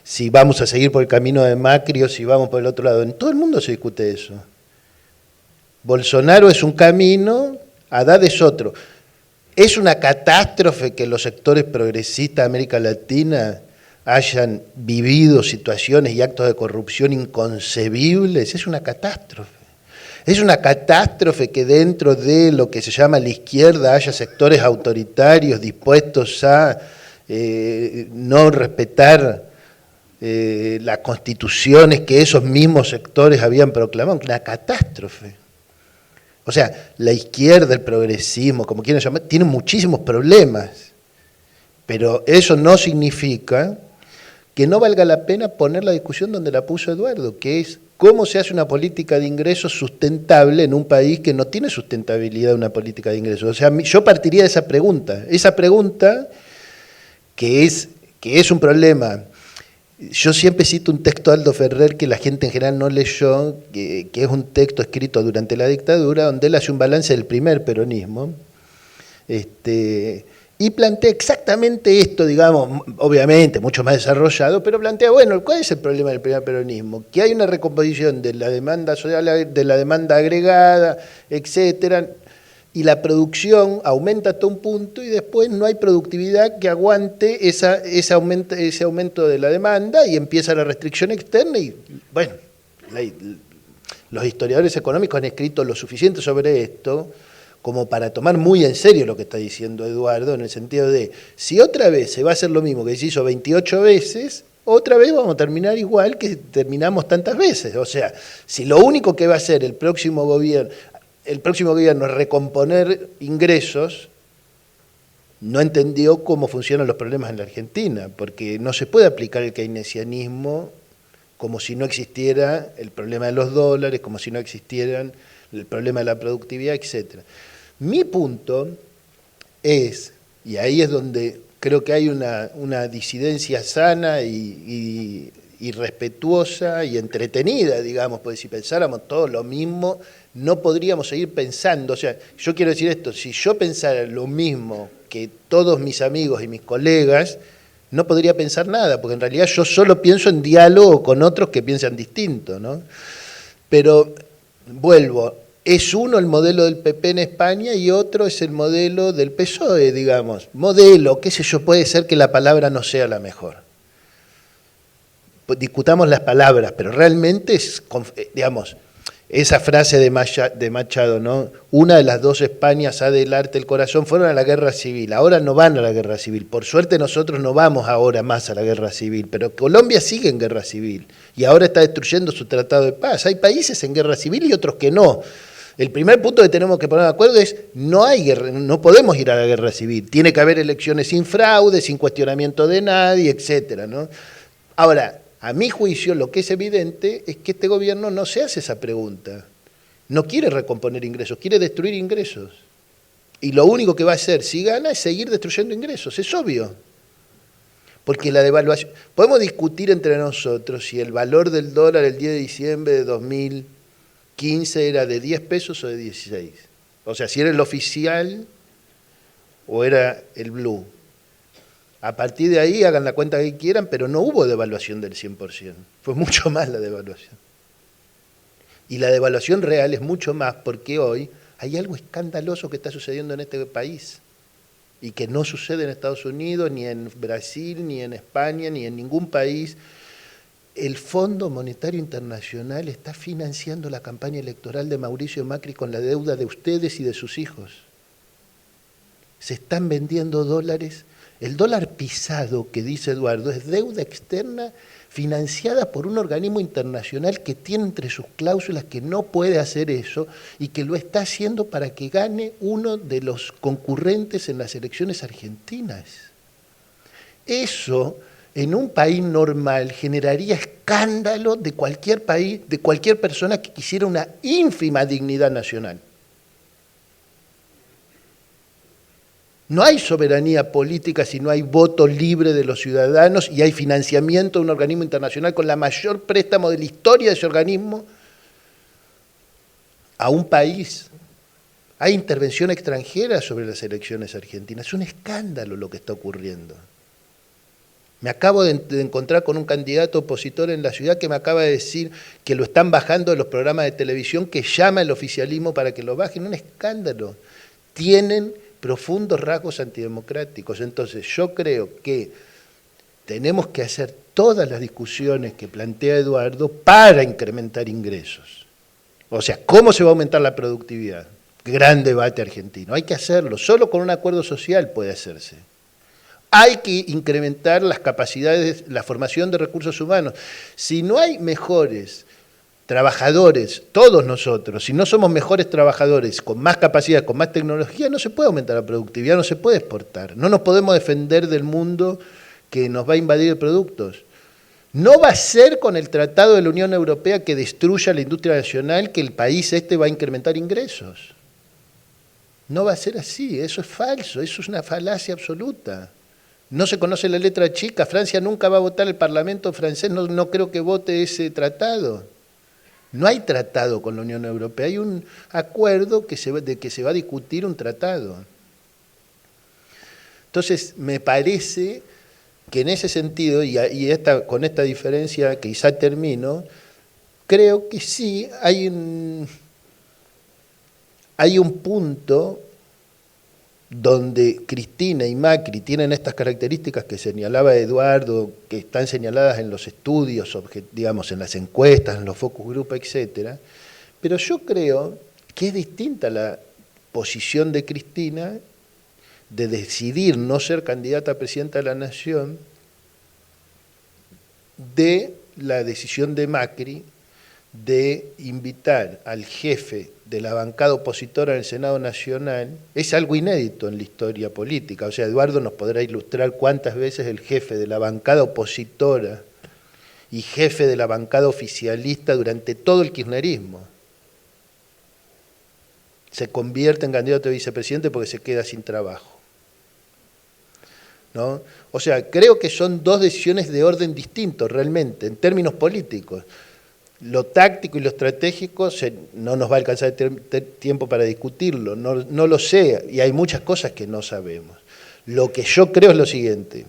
si vamos a seguir por el camino de Macri o si vamos por el otro lado. En todo el mundo se discute eso. Bolsonaro es un camino, Haddad es otro. Es una catástrofe que los sectores progresistas de América Latina hayan vivido situaciones y actos de corrupción inconcebibles. Es una catástrofe. Es una catástrofe que dentro de lo que se llama la izquierda haya sectores autoritarios dispuestos a no respetar las constituciones que esos mismos sectores habían proclamado. Una catástrofe. O sea, la izquierda, el progresismo, como quieran llamar, tienen muchísimos problemas, pero eso no significa que no valga la pena poner la discusión donde la puso Eduardo, que es cómo se hace una política de ingresos sustentable en un país que no tiene sustentabilidad una política de ingresos. O sea, yo partiría de esa pregunta que es un problema. Yo siempre cito un texto de Aldo Ferrer que la gente en general no leyó, que es un texto escrito durante la dictadura, donde él hace un balance del primer peronismo, y plantea exactamente esto, digamos, obviamente mucho más desarrollado, pero plantea, bueno, ¿cuál es el problema del primer peronismo? Que hay una recomposición de la demanda social, de la demanda agregada, etcétera, y la producción aumenta hasta un punto y después no hay productividad que aguante ese aumento de la demanda y empieza la restricción externa y, bueno, los historiadores económicos han escrito lo suficiente sobre esto como para tomar muy en serio lo que está diciendo Eduardo, en el sentido de, si otra vez se va a hacer lo mismo que se hizo 28 veces, otra vez vamos a terminar igual que terminamos tantas veces. O sea, si lo único que va a hacer el próximo gobierno es recomponer ingresos, no entendió cómo funcionan los problemas en la Argentina, porque no se puede aplicar el keynesianismo como si no existiera el problema de los dólares, como si no existieran el problema de la productividad, etc. Mi punto es, y ahí es donde creo que hay una disidencia sana y respetuosa y entretenida, digamos, porque si pensáramos todos lo mismo, no podríamos seguir pensando. O sea, yo quiero decir esto, si yo pensara lo mismo que todos mis amigos y mis colegas, no podría pensar nada, porque en realidad yo solo pienso en diálogo con otros que piensan distinto, ¿no? Pero, vuelvo, es uno el modelo del PP en España y otro es el modelo del PSOE, digamos. Modelo, qué sé yo, puede ser que la palabra no sea la mejor. Discutamos las palabras, pero realmente es, digamos, esa frase de Machado, ¿no? Una de las dos Españas ha del arte el corazón, fueron a la guerra civil, ahora no van a la guerra civil. Por suerte nosotros no vamos ahora más a la guerra civil, pero Colombia sigue en guerra civil y ahora está destruyendo su tratado de paz. Hay países en guerra civil y otros que no. El primer punto que tenemos que poner de acuerdo es, no hay guerra, no podemos ir a la guerra civil, tiene que haber elecciones sin fraude, sin cuestionamiento de nadie, etcétera, ¿no? Ahora, a mi juicio, lo que es evidente es que este gobierno no se hace esa pregunta. No quiere recomponer ingresos, quiere destruir ingresos. Y lo único que va a hacer, si gana, es seguir destruyendo ingresos, es obvio. Porque la devaluación... Podemos discutir entre nosotros si el valor del dólar el 10 de diciembre de 2015 era de 10 pesos o de 16. O sea, si era el oficial o era el blue. A partir de ahí hagan la cuenta que quieran, pero no hubo devaluación del 100%. Fue mucho más la devaluación. Y la devaluación real es mucho más porque hoy hay algo escandaloso que está sucediendo en este país y que no sucede en Estados Unidos, ni en Brasil, ni en España, ni en ningún país. El Fondo Monetario Internacional está financiando la campaña electoral de Mauricio Macri con la deuda de ustedes y de sus hijos. Se están vendiendo dólares. El dólar pisado, que dice Eduardo, es deuda externa financiada por un organismo internacional que tiene entre sus cláusulas que no puede hacer eso y que lo está haciendo para que gane uno de los concurrentes en las elecciones argentinas. Eso, en un país normal, generaría escándalo de cualquier país, de cualquier persona que quisiera una ínfima dignidad nacional. No hay soberanía política si no hay voto libre de los ciudadanos y hay financiamiento de un organismo internacional con la mayor préstamo de la historia de ese organismo a un país. Hay intervención extranjera sobre las elecciones argentinas. Es un escándalo lo que está ocurriendo. Me acabo de encontrar con un candidato opositor en la ciudad que me acaba de decir que lo están bajando de los programas de televisión, que llama al oficialismo para que lo bajen. Un escándalo. Tienen profundos rasgos antidemocráticos. Entonces yo creo que tenemos que hacer todas las discusiones que plantea Eduardo para incrementar ingresos. O sea, ¿cómo se va a aumentar la productividad? Gran debate argentino. Hay que hacerlo, solo con un acuerdo social puede hacerse. Hay que incrementar las capacidades, la formación de recursos humanos. Si no hay mejores trabajadores, todos nosotros, si no somos mejores trabajadores, con más capacidad, con más tecnología, no se puede aumentar la productividad, no se puede exportar. No nos podemos defender del mundo que nos va a invadir de productos. No va a ser con el Tratado de la Unión Europea que destruya la industria nacional que el país este va a incrementar ingresos. No va a ser así, eso es falso, eso es una falacia absoluta. No se conoce la letra chica, Francia nunca va a votar, el Parlamento francés no creo que vote ese tratado. No hay tratado con la Unión Europea, hay un acuerdo de que se va a discutir un tratado. Entonces, me parece que en ese sentido, con esta diferencia que quizá termino, creo que sí hay un punto donde Cristina y Macri tienen estas características que señalaba Eduardo, que están señaladas en los estudios, digamos, en las encuestas, en los focus group, etcétera, pero yo creo que es distinta la posición de Cristina de decidir no ser candidata a presidenta de la Nación de la decisión de Macri de invitar al jefe de la bancada opositora en el Senado Nacional. Es algo inédito en la historia política. O sea, Eduardo nos podrá ilustrar cuántas veces el jefe de la bancada opositora y jefe de la bancada oficialista durante todo el kirchnerismo se convierte en candidato a vicepresidente porque se queda sin trabajo, ¿no? O sea, creo que son dos decisiones de orden distinto realmente, en términos políticos. Lo táctico y lo estratégico no nos va a alcanzar tiempo para discutirlo, no lo sé, y hay muchas cosas que no sabemos. Lo que yo creo es lo siguiente: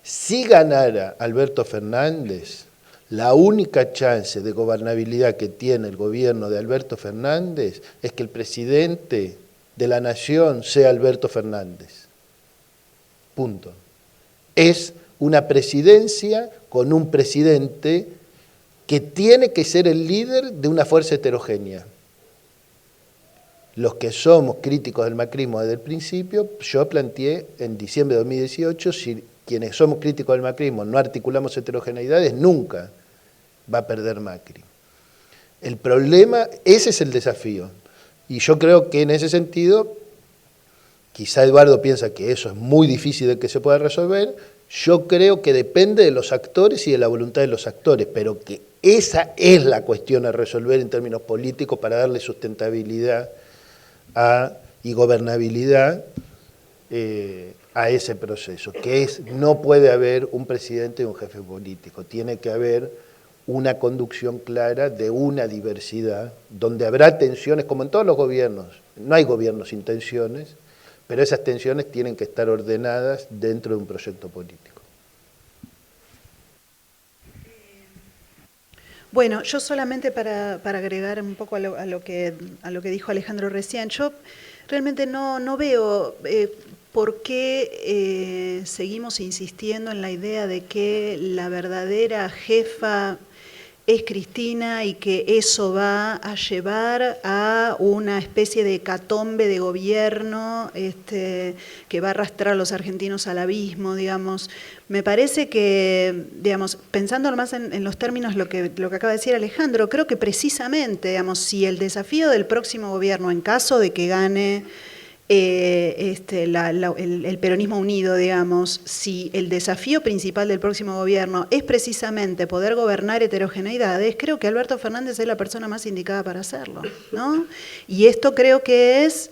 si ganara Alberto Fernández, la única chance de gobernabilidad que tiene el gobierno de Alberto Fernández es que el presidente de la Nación sea Alberto Fernández. Punto. Es una presidencia con un presidente que tiene que ser el líder de una fuerza heterogénea. Los que somos críticos del macrismo desde el principio, yo planteé en diciembre de 2018, si quienes somos críticos del macrismo no articulamos heterogeneidades, nunca va a perder Macri. El problema, ese es el desafío. Y yo creo que en ese sentido, quizá Eduardo piensa que eso es muy difícil de que se pueda resolver. Yo creo que depende de los actores y de la voluntad de los actores, pero que esa es la cuestión a resolver en términos políticos para darle sustentabilidad y gobernabilidad a ese proceso, que es, no puede haber un presidente y un jefe político, tiene que haber una conducción clara de una diversidad, donde habrá tensiones, como en todos los gobiernos. No hay gobiernos sin tensiones, pero esas tensiones tienen que estar ordenadas dentro de un proyecto político. Bueno, yo solamente para agregar un poco a lo que dijo Alejandro recién, yo realmente no veo por qué seguimos insistiendo en la idea de que la verdadera jefa es Cristina y que eso va a llevar a una especie de hecatombe de gobierno que va a arrastrar a los argentinos al abismo, digamos. Me parece que, digamos, pensando más en los términos lo que acaba de decir Alejandro, creo que precisamente, digamos, si el desafío del próximo gobierno, en caso de que gane el peronismo unido, digamos, si el desafío principal del próximo gobierno es precisamente poder gobernar heterogeneidades, creo que Alberto Fernández es la persona más indicada para hacerlo, ¿no? Y esto creo que es,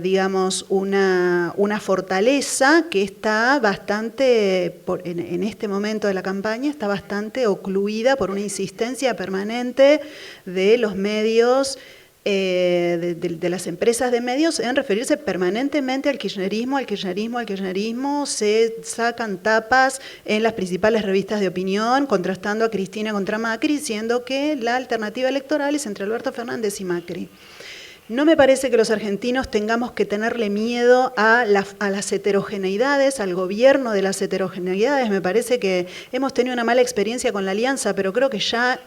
digamos, una fortaleza que está bastante, en este momento de la campaña, está bastante ocluida por una insistencia permanente de los medios, de las empresas de medios en referirse permanentemente al kirchnerismo, se sacan tapas en las principales revistas de opinión, contrastando a Cristina contra Macri, diciendo que la alternativa electoral es entre Alberto Fernández y Macri. No me parece que los argentinos tengamos que tenerle miedo a las heterogeneidades, al gobierno de las heterogeneidades. Me parece que hemos tenido una mala experiencia con la alianza, pero creo que ya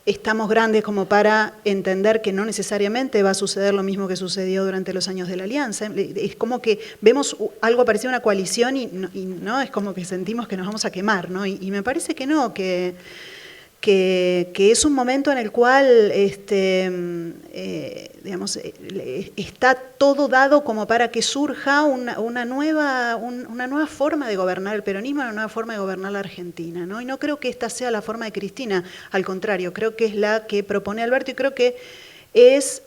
estamos grandes como para entender que no necesariamente va a suceder lo mismo que sucedió durante los años de la alianza. Es como que vemos algo parecido a una coalición y no es como que sentimos que nos vamos a quemar, ¿no? Y me parece que no, que que es un momento en el cual está todo dado como para que surja una nueva forma de gobernar el peronismo, una nueva forma de gobernar la Argentina, ¿no? Y no creo que esta sea la forma de Cristina, al contrario, creo que es la que propone Alberto y creo que es,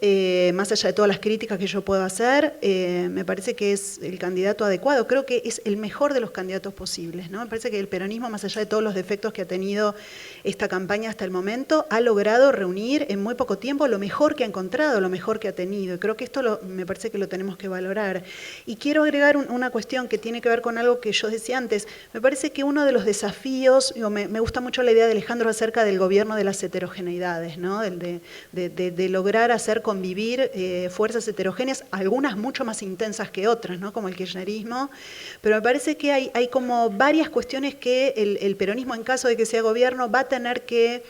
más allá de todas las críticas que yo puedo hacer, me parece que es el candidato adecuado, creo que es el mejor de los candidatos posibles, ¿no? Me parece que el peronismo, más allá de todos los defectos que ha tenido esta campaña hasta el momento, ha logrado reunir en muy poco tiempo lo mejor que ha encontrado, lo mejor que ha tenido, y creo que esto me parece que lo tenemos que valorar. Y quiero agregar una cuestión que tiene que ver con algo que yo decía antes, me parece que uno de los desafíos, me gusta mucho la idea de Alejandro acerca del gobierno de las heterogeneidades, ¿no? De lograr hacer convivir fuerzas heterogéneas, algunas mucho más intensas que otras, ¿no? Como el kirchnerismo, pero me parece que hay como varias cuestiones que el peronismo, en caso de que sea gobierno, va a tener que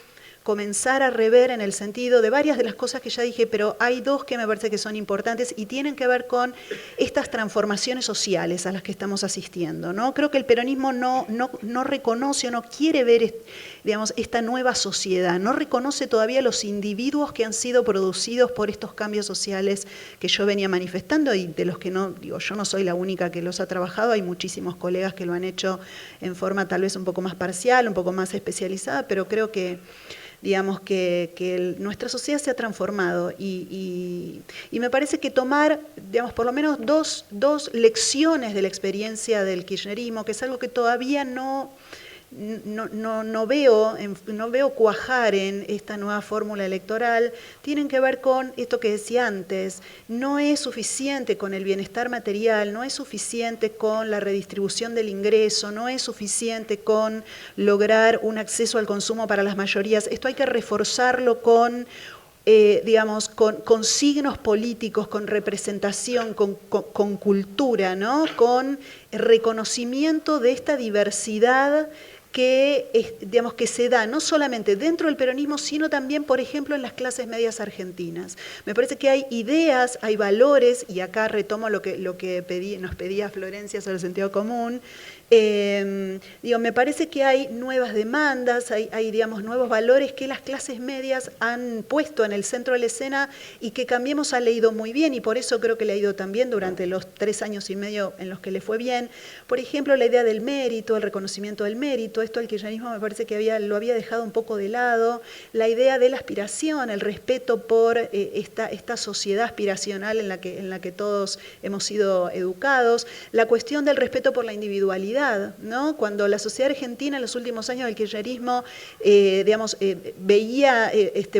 comenzar a rever en el sentido de varias de las cosas que ya dije, pero hay dos que me parece que son importantes y tienen que ver con estas transformaciones sociales a las que estamos asistiendo, ¿no? Creo que el peronismo no reconoce o no quiere ver, digamos, esta nueva sociedad, no reconoce todavía los individuos que han sido producidos por estos cambios sociales que yo venía manifestando y de los que no, digo, yo no soy la única que los ha trabajado, hay muchísimos colegas que lo han hecho en forma tal vez un poco más parcial, un poco más especializada, pero creo que digamos que nuestra sociedad se ha transformado y me parece que tomar, digamos, por lo menos dos lecciones de la experiencia del kirchnerismo, que es algo que todavía no veo cuajar en esta nueva fórmula electoral, tienen que ver con esto que decía antes, no es suficiente con el bienestar material, no es suficiente con la redistribución del ingreso, no es suficiente con lograr un acceso al consumo para las mayorías, esto hay que reforzarlo con digamos, con signos políticos, con representación, con cultura, ¿no? Con reconocimiento de esta diversidad que, digamos, que se da no solamente dentro del peronismo, sino también, por ejemplo, en las clases medias argentinas. Me parece que hay ideas, hay valores, y acá retomo lo que nos pedía Florencia sobre el sentido común. Me parece que hay nuevas demandas, hay digamos, nuevos valores que las clases medias han puesto en el centro de la escena y que Cambiemos ha leído muy bien, y por eso creo que le ha ido tan bien durante los 3 años y medio en los que le fue bien. Por ejemplo, la idea del mérito, el reconocimiento del mérito, esto el kirchnerismo me parece que lo había dejado un poco de lado, la idea de la aspiración, el respeto por esta sociedad aspiracional en la que todos hemos sido educados, la cuestión del respeto por la individualidad, ¿no? Cuando la sociedad argentina en los últimos años del kirchnerismo veía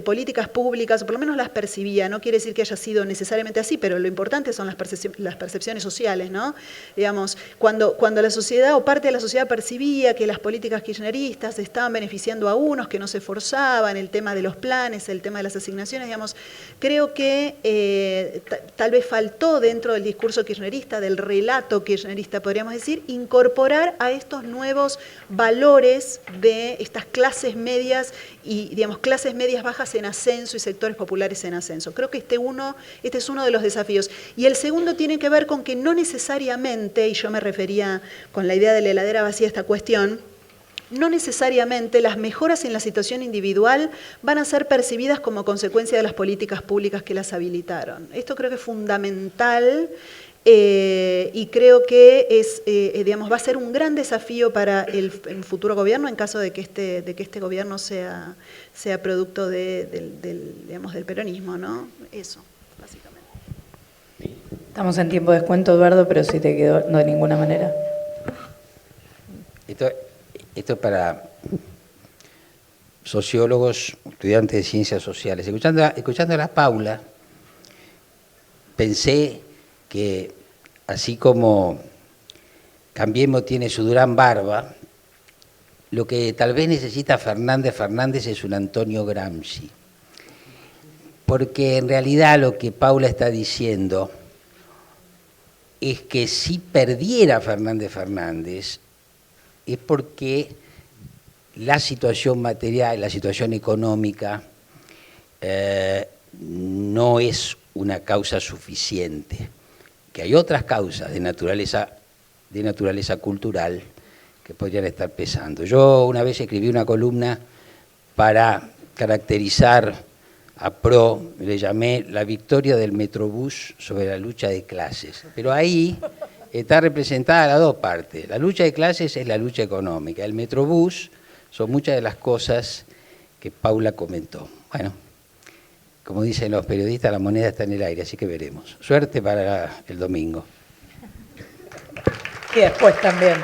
políticas públicas, o por lo menos las percibía, no quiere decir que haya sido necesariamente así, pero lo importante son las percepciones sociales, ¿no? Digamos, cuando la sociedad o parte de la sociedad percibía que las políticas kirchneristas estaban beneficiando a unos, que no se esforzaban, el tema de los planes, el tema de las asignaciones, digamos, creo que tal vez faltó dentro del discurso kirchnerista, del relato kirchnerista, podríamos decir, incorporar a estos nuevos valores de estas clases medias y, digamos, clases medias bajas en ascenso y sectores populares en ascenso. Creo que este es uno de los desafíos. Y el segundo tiene que ver con que no necesariamente, y yo me refería con la idea de la heladera vacía a esta cuestión, no necesariamente las mejoras en la situación individual van a ser percibidas como consecuencia de las políticas públicas que las habilitaron. Esto creo que es fundamental. Y creo que va a ser un gran desafío para el futuro gobierno en caso de que este gobierno sea producto del peronismo, ¿no? Eso, básicamente. Estamos en tiempo de descuento, Eduardo, pero si te quedó, no de ninguna manera. Esto es para sociólogos, estudiantes de ciencias sociales. Escuchando a la Paula, pensé que así como Cambiemos tiene su Durán Barba, lo que tal vez necesita Fernández es un Antonio Gramsci. Porque en realidad lo que Paula está diciendo es que si perdiera Fernández es porque la situación material, la situación económica no es una causa suficiente. Que hay otras causas de naturaleza cultural que podrían estar pesando. Yo una vez escribí una columna para caracterizar a PRO, le llamé la victoria del Metrobús sobre la lucha de clases. Pero ahí está representada las dos partes. La lucha de clases es la lucha económica. El Metrobús son muchas de las cosas que Paula comentó. Bueno, como dicen los periodistas, la moneda está en el aire, así que veremos. Suerte para el domingo. Y después también.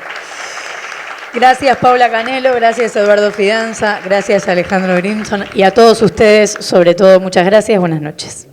Gracias Paula Canelo, gracias Eduardo Fidanza, gracias Alejandro Grimson y a todos ustedes, sobre todo, muchas gracias, buenas noches.